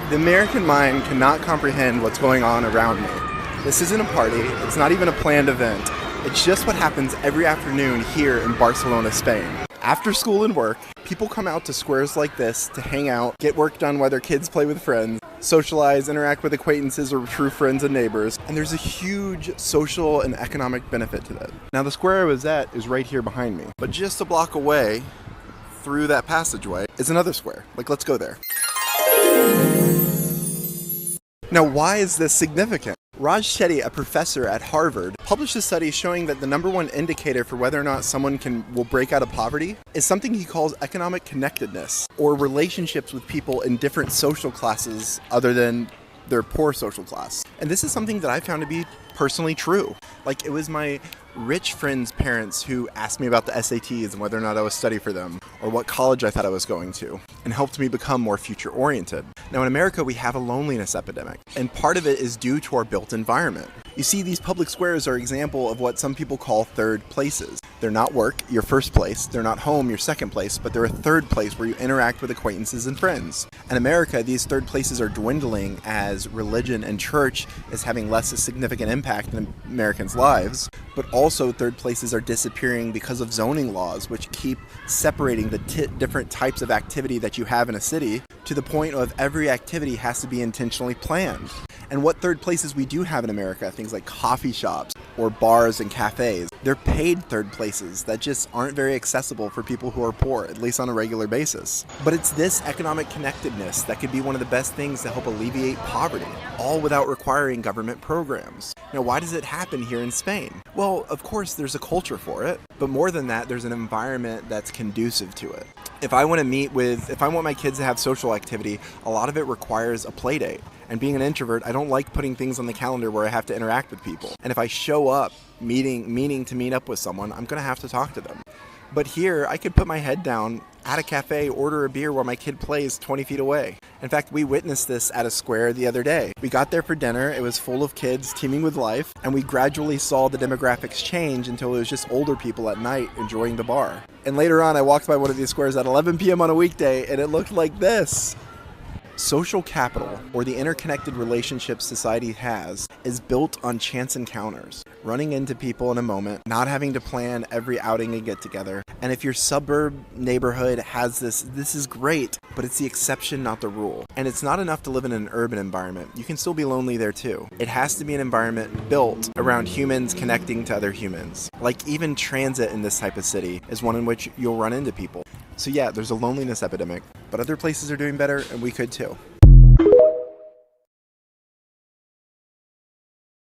The American mind cannot comprehend what's going on around me. This isn't a party, it's not even a planned event. It's just what happens every afternoon here in Barcelona, Spain. After school and work, people come out to squares like this to hang out, get work done while their kids play with friends, socialize, interact with acquaintances or true friends and neighbors, and there's a huge social and economic benefit to that. Now the square I was at is right here behind me, but just a block away, through that passageway, is another square. Let's go there. Now, why is this significant? Raj Chetty, a professor at Harvard, published a study showing that the number one indicator for whether or not someone will break out of poverty is something he calls economic connectedness, or relationships with people in different social classes other than their poor social class. And this is something that I found to be personally true. It was my rich friends' parents who asked me about the SATs and whether or not I was studying for them, or what college I thought I was going to, and helped me become more future-oriented. Now in America, we have a loneliness epidemic, and part of it is due to our built environment. You see, these public squares are an example of what some people call third places. They're not work, your first place, they're not home, your second place, but they're a third place where you interact with acquaintances and friends. In America, these third places are dwindling as religion and church is having less a significant impact in Americans' lives, but also third places are disappearing because of zoning laws, which keep separating the different types of activity that you have in a city to the point of every activity has to be intentionally planned. And what third places we do have in America, things like coffee shops or bars and cafes, they're paid third places that just aren't very accessible for people who are poor, at least on a regular basis. But it's this economic connectedness that could be one of the best things to help alleviate poverty, all without requiring government programs. Now, why does it happen here in Spain? Well, of course, there's a culture for it, but more than that, there's an environment that's conducive to it. If I want my kids to have social activity, a lot of it requires a play date. And being an introvert, I don't like putting things on the calendar where I have to interact with people. And if I show up meaning to meet up with someone, I'm going to have to talk to them. But here, I could put my head down at a cafe, order a beer while my kid plays 20 feet away. In fact, we witnessed this at a square the other day. We got there for dinner, it was full of kids teeming with life, and we gradually saw the demographics change until it was just older people at night enjoying the bar. And later on, I walked by one of these squares at 11 p.m. on a weekday, and it looked like this. Social capital, or the interconnected relationships society has, is built on chance encounters, running into people in a moment, not having to plan every outing and get together. And if your suburb neighborhood has this is great, but it's the exception, not the rule. And it's not enough to live in an urban environment. You can still be lonely there too. It has to be an environment built around humans connecting to other humans. Even transit in this type of city is one in which you'll run into people. So yeah, there's a loneliness epidemic, but other places are doing better, and we could too.